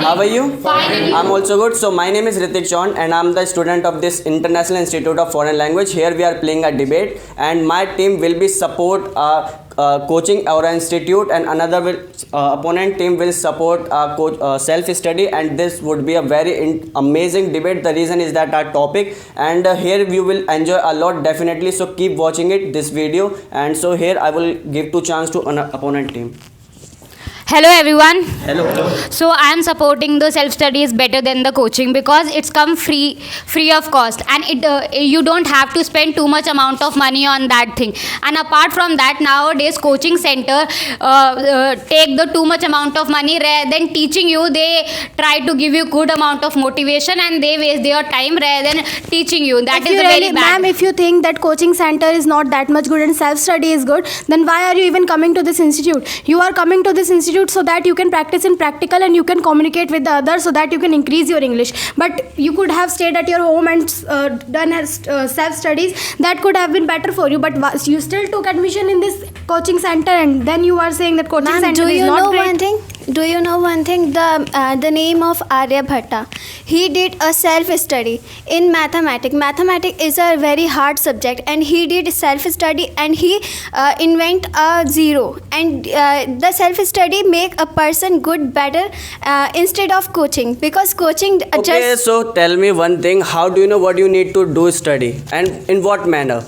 How are you? Fine. I'm also good. So my name is Ritik Chaun and I'm the student of this International Institute of Foreign Language. Here we are playing a debate and my team will be support coaching our institute and another will opponent team will support self-study, and this would be a very amazing debate. The reason is that our topic, and here you will enjoy a lot definitely. So keep watching this video, and so here I will give two chance to an opponent team. Hello everyone. Hello. So I am supporting the self-study is better than the coaching because it's come free of cost, and you don't have to spend too much amount of money on that thing. And apart from that, nowadays coaching center take the too much amount of money rather than teaching you. They try to give you good amount of motivation and they waste their time rather than teaching you. That is very bad. Ma'am, if you think that coaching center is not that much good and self-study is good, then why are you even coming to this institute? You are coming to this institute so that you can practice in practical and you can communicate with the others so that you can increase your English. But you could have stayed at your home and done self-studies. That could have been better for you. But you still took admission in this coaching center, and then you are saying that coaching center is not great. Do you know one thing? The name of Aryabhatta. He did a self-study in mathematics. Mathematics is a very hard subject, and he did self-study and he invent a zero. And the self-study make a person good better instead of coaching, because coaching Okay, so tell me one thing. How do you know what you need to do study, and in what manner?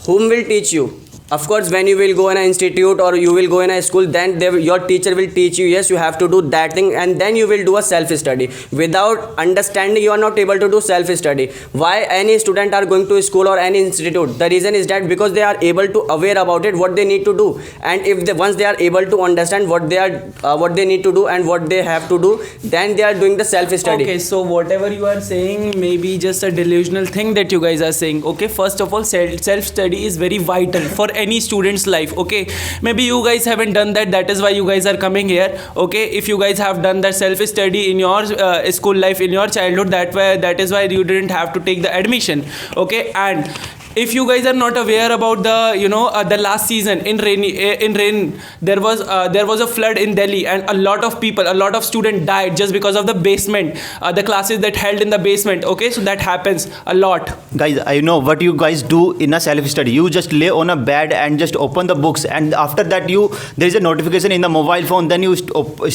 Whom will teach you? Of course, when you will go in an institute or you will go in a school, then your teacher will teach you, yes, you have to do that thing, and then you will do a self-study. Without understanding, you are not able to do self-study. Why any student are going to school or any institute? The reason is that because they are able to aware about it, what they need to do, and if once they are able to understand what they need to do and what they have to do, then they are doing the self-study. Okay, so whatever you are saying may be just a delusional thing that you guys are saying. Okay, first of all, self-study is very vital for any student's life. Okay, maybe you guys haven't done that, that is why you guys are coming here. Okay, if you guys have done that self-study in your school life, in your childhood, that is why you didn't have to take the admission. Okay, and if you guys are not aware about the last season in rain, there was a flood in Delhi, and a lot of students died just because of the basement, the classes that held in the basement. Okay, so that happens a lot. Guys, I know what you guys do in a self-study. You just lay on a bed and just open the books, and after that there is a notification in the mobile phone. Then you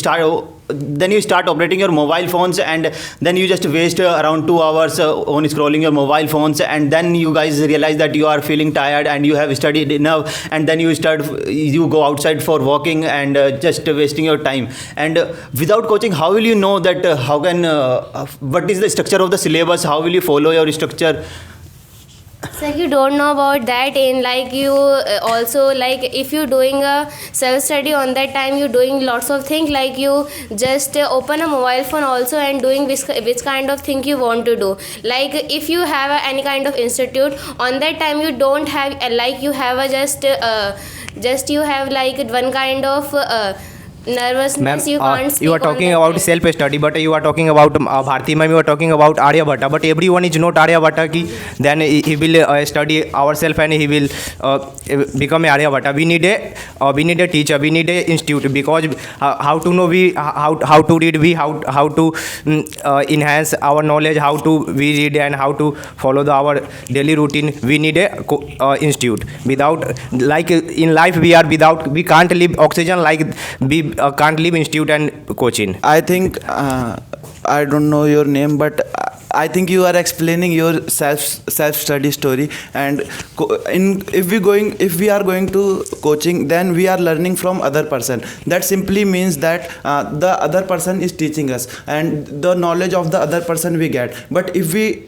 start operating your mobile phones, and then you just waste around 2 hours on scrolling your mobile phones, and then you guys realize that you are feeling tired and you have studied enough, and then you go outside for walking and just wasting your time. And without coaching, how will you know that what is the structure of the syllabus? How will you follow your structure? So you don't know about that, in like you also, like if you doing a self-study on that time, you doing lots of things, like you just open a mobile phone also and doing which kind of thing you want to do. Like if you have any kind of institute, on that time you don't have like you have a just you have like one kind of nervousness. You are talking about self-study, but you are talking about Bharti ma'am, you are talking about Aryabhatta, but everyone is not Aryabhatta ki then he will study ourselves and he will become Aryabhatta. We need a teacher, we need a institute, because how to know how to read, how to enhance our knowledge, how to we read and how to follow our daily routine. We need a institute. Without, like in life we can't live oxygen, like we can't live institute and coaching. I think I don't know your name, but I think you are explaining your self-study story. And if we are going to coaching, then we are learning from other person. That simply means that the other person is teaching us, and the knowledge of the other person we get. But if we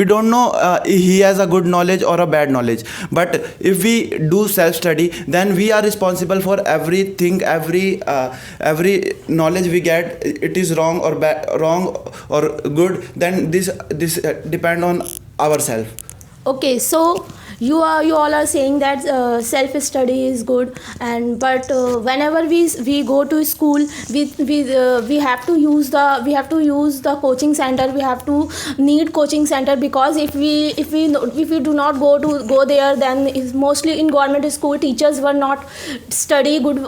don't know he has a good knowledge or a bad knowledge. But if we do self-study, then we are responsible for everything, every knowledge we get. It is wrong or good, then this depend on ourselves. Okay, so you all are saying that self study is good, and but whenever we go to school, we have to use the coaching center. We have to need coaching center, because if we do not go there, then it's mostly in government school teachers were not study good,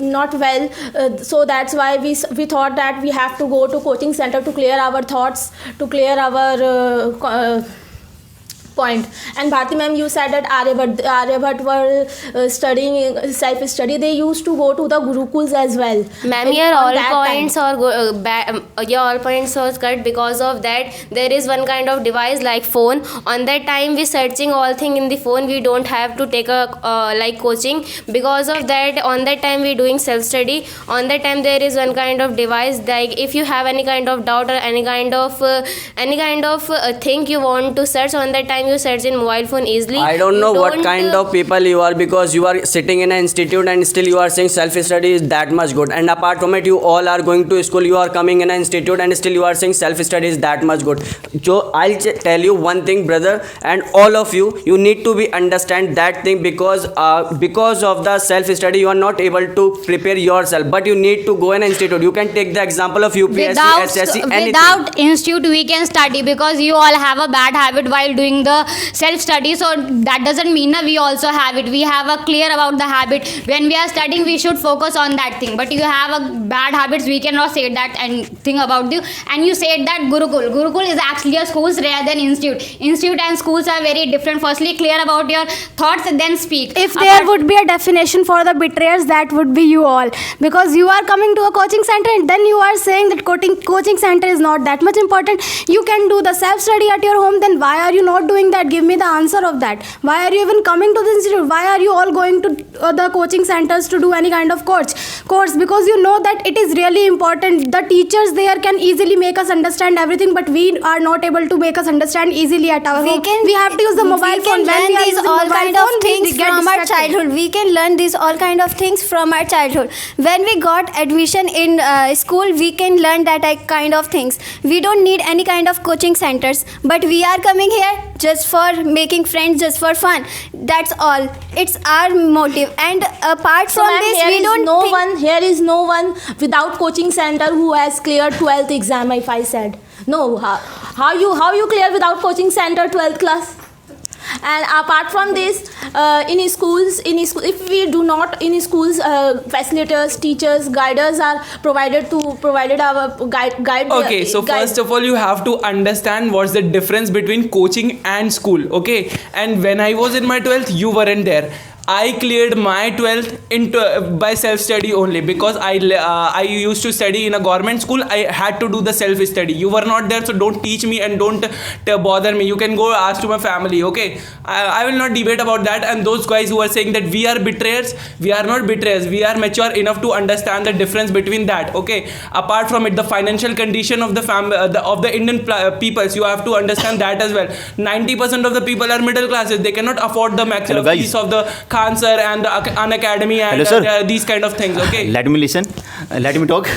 not well, so that's why we thought that we have to go to coaching center to clear our thoughts, to clear our point. And Bharti ma'am, you said that Aryabhat were studying self-study. They used to go to the Gurukuls as well. Ma'am, your all points are correct. Because of that, there is one kind of device like phone. On that time, we searching all thing in the phone. We don't have to take a like coaching. Because of that, on that time we doing self-study. On that time, there is one kind of device, like if you have any kind of doubt or any kind of thing you want to search, on that time you search in mobile phone easily. I don't know what kind of people you are, because you are sitting in an institute and still you are saying self-study is that much good. And apart from it, you all are going to school, you are coming in an institute and still you are saying self-study is that much good. So I'll tell you one thing, brother, and all of you, you need to be understand that thing, because of the self-study you are not able to prepare yourself, but you need to go in an institute. You can take the example of UPSC, SSC, anything. Without institute we can study, because you all have a bad habit while doing the self-study, so that doesn't mean we also have it. We have a clear about the habit. When we are studying, we should focus on that thing, but you have a bad habits, we cannot say that and thing about you. And you said that Gurukul is actually a schools rather than institute and schools are very different. Firstly, clear about your thoughts and then speak. If there would be a definition for the betrayers, that would be you all, because you are coming to a coaching center and then you are saying that coaching center is not that much important. You can do the self-study at your home. Then why are you not doing that? Give me the answer of that. Why are you even coming to the institute? Why are you all going to the coaching centers to do any kind of course? Because you know that it is really important. The teachers there can easily make us understand everything, but we are not able to make us understand easily at our home. We have to use the mobile phone. We can learn these all kind of things from our childhood. We can learn these all kind of things from our childhood. When we got admission in school, we can learn that kind of things. We don't need any kind of coaching centers, but we are coming here just for making friends, just for fun. That's all. It's our motive. And apart from this, we don't here is no one without coaching center who has cleared 12th exam. If I said no, how you clear without coaching center 12th class? And apart from this, in schools, if we do not in schools, facilitators, teachers, guiders are provided our guide. Okay, so first of all, you have to understand what's the difference between coaching and school. Okay, and when I was in my 12th, you weren't there. I cleared my 12th by self-study only, because I used to study in a government school. I had to do the self-study. You were not there, so don't teach me and don't bother me. You can go ask to my family, okay? I will not debate about that. And those guys who are saying that we are betrayers, we are not betrayers. We are mature enough to understand the difference between that, okay? Apart from it, the financial condition of the of the Indian peoples, you have to understand that as well. 90% of the people are middle classes. They cannot afford the maximum fees of the Khan sir and the Unacademy and these kind of things, okay? Let me listen. Let me talk.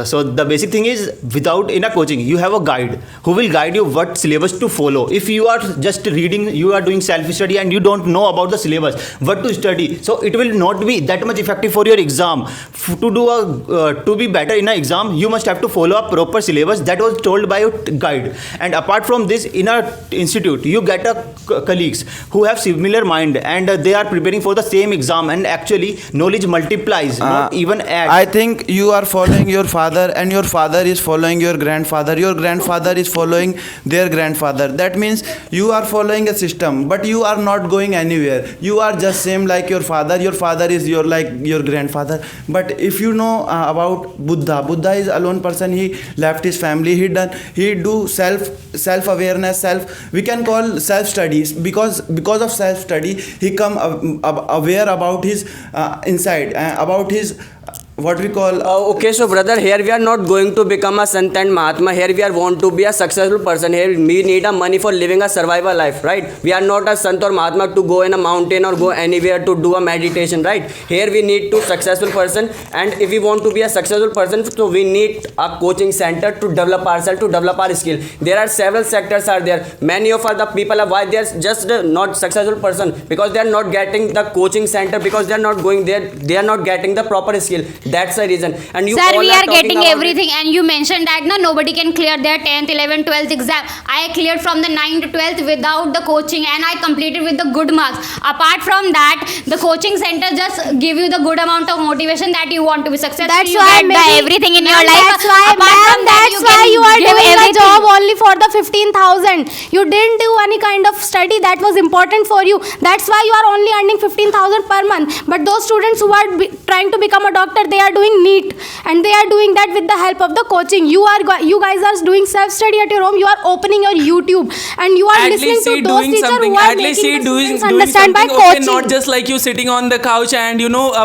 So the basic thing is, without in a coaching, you have a guide who will guide you what syllabus to follow. If you are just reading, you are doing self-study and you don't know about the syllabus, what to study, so it will not be that much effective for your exam. To be better in an exam, you must have to follow a proper syllabus that was told by your guide. And apart from this, in a institute, you get colleagues who have similar mind and they are preparing for the same exam, and actually knowledge multiplies, not even adds. I think you are following your father, and your father is following your grandfather. Your grandfather is following their grandfather. That means you are following a system, but you are not going anywhere. You are just same like your father. Your father is like your grandfather. But if you know about Buddha is alone person. He left his family. He do self awareness. We can call self studies, because of self study he come aware about his inside, about his what we call Okay, so brother, here we are not going to become a Sant and Mahatma. Here we are want to be a successful person. Here we need a money for living a survival life, right? We are not a Sant or Mahatma to go in a mountain or go anywhere to do a meditation, right? Here we need to successful person, and if we want to be a successful person, so we need a coaching center to develop ourselves, to develop our skill. There are several sectors are there. Many of the people are why they are just not successful person, because they are not getting the coaching center, because they are not going there, they are not getting the proper skill. That's the reason. And you Sir, all we are talking getting about everything, and you mentioned that no, nobody can clear their 10th, 11th, 12th exam. I cleared from the 9th to 12th without the coaching, and I completed with the good marks. Apart from that, the coaching center just give you the good amount of motivation that you want to be successful. That's you why get the maybe- everything in Ma'am, your life. That's why, Apart ma'am, from that, that's you why can you are give doing everything. a job only for the 15,000. You didn't do any kind of study that was important for you. That's why you are only earning 15,000 per month. But those students who are trying to become a doctor, they are doing NEET, and they are doing that with the help of the coaching. You guys are doing self study at your home. You are opening your YouTube, and you are At listening least to see those doing teachers something. who are At least making see the doing students something. understand by Okay, coaching. not just like you sitting on the couch and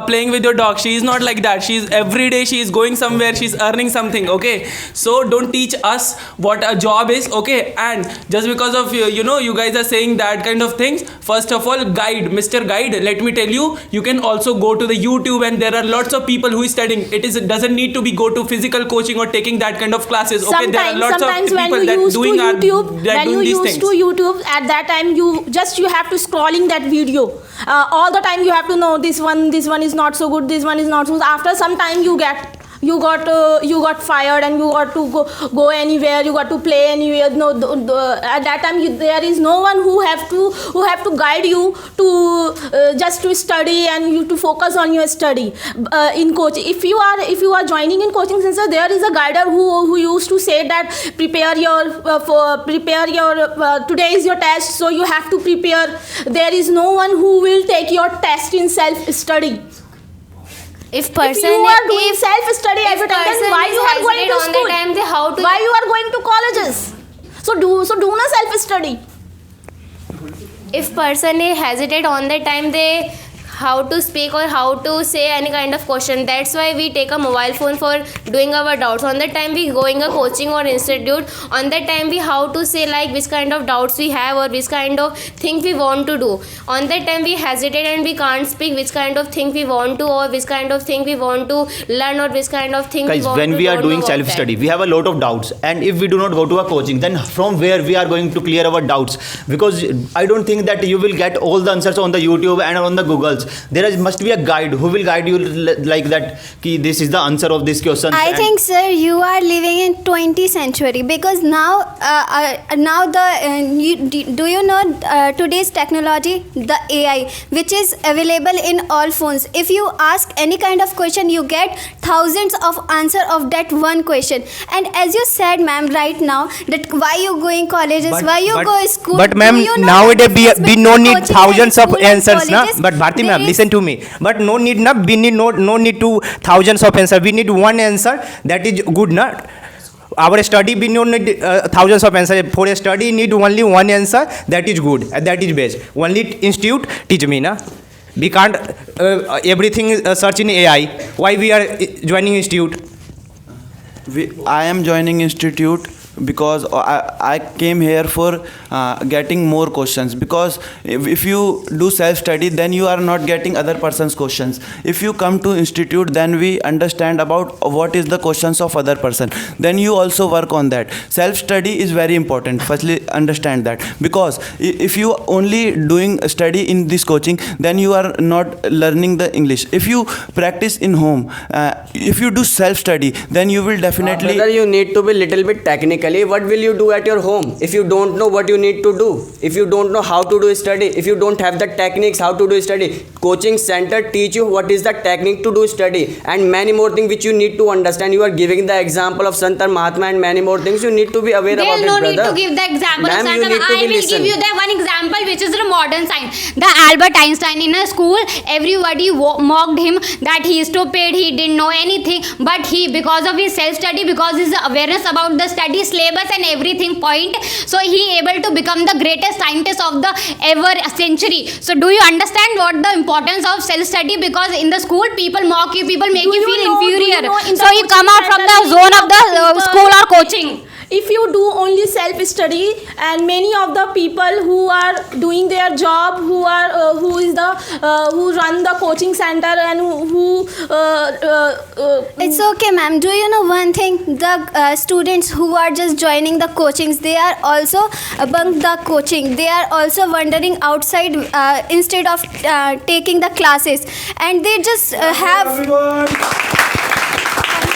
playing with your dog. She is not like that. She's every day she is going somewhere. She's earning something. Okay, so don't teach us what a job is. Okay, and just because of you guys are saying that kind of things. First of all, Mr. Guide. Let me tell you, you can also go to the YouTube, and there are lots of people who is studying. It doesn't need to be go to physical coaching or taking that kind of classes. Okay, there are lots of Sometimes when people you that use to doing YouTube, that when you doing these use things. to YouTube, at that time you have to scrolling that video. All the time you have to know this one is not so good, this one is not so good. After some time you got fired, and you got to go anywhere, you got to play anywhere. At that time there is no one who have to guide you to just to study and you to focus on your study. In coaching, if you are joining in coaching center, there is a guider who used to say that prepare your today is your test, so you have to prepare. There is no one who will take your test in self study. If If person you are doing self-study every time, then person why is you are going to hesitant on the school? time, they how to- Why you are going to colleges? So do no self-study. if person is hesitate on the time, they how to speak or how to say any kind of question. That's why we take a mobile phone for doing our doubts. On that time we going a coaching or institute. On that time we how to say like which kind of doubts we have or which kind of thing we want to do. On that time we hesitate and we can't speak which kind of thing we want to, or which kind of thing we want to learn, or which kind of thing Guys, we want when to we are don't know doing about self study, that. we have a lot of doubts, and if we do not go to a coaching, then from where we are going to clear our doubts? Because I don't think that you will get all the answers on the YouTube and on the Googles. Must be a guide who will guide you like that, ki this is the answer of this question. I think, sir, you are living in 20th century, because now do you know today's technology, the AI, which is available in all phones. If you ask any kind of question, you get thousands of answer of that one question. And as you said, ma'am, right now, that why you going colleges, why you go school. But ma'am, do you know nowadays the difference we no between need coaching thousands and of school and answers, na? colleges? But Bharti There ma'am, is- listen to me. But no need, na? We need no need to thousands of answers. We need one answer that is good, na? Our study we don't need thousands of answers. For a study, need only one answer that is good, that is best. Only institute teach me, na? We can't everything search in AI. Why we are joining institute? I am joining institute because I came here for getting more questions, because if you do self study, then you are not getting other person's questions. If you come to institute, then we understand about what is the questions of other person, then you also work on that. Self study is very important. Firstly, understand that, because if you only doing study in this coaching, then you are not learning the English. If you practice in home, if you do self study, then you will definitely brother, you need to be little bit technically. What will you do at your home if you don't know what you need to do? If you don't know how to do study, if you don't have the techniques how to do study, coaching center teach you what is the technique to do study, and many more things which you need to understand. You are giving the example of Sant and Mahatma and many more things. You need to be aware There about is it, no brother. need to give the example Ma'am, of you science. need to I be will listen. give you the one example, which is the modern science. The Albert Einstein, in a school, everybody mocked him that he is stupid, he didn't know anything. But he, because of his self-study, because his awareness about the study, syllabus and everything point. So he able to become the greatest scientist of the ever century. So do you understand what the importance of self study? Because in the school people mock you, people make you feel inferior. So you come out from the zone of the school or coaching. If you do only self study, and many of the people who are doing their job, who run the coaching center, and It's okay, ma'am. Do you know one thing? The students who are just joining the coachings, they are also bunk the coaching. They are also wandering outside instead of taking the classes, and they just have.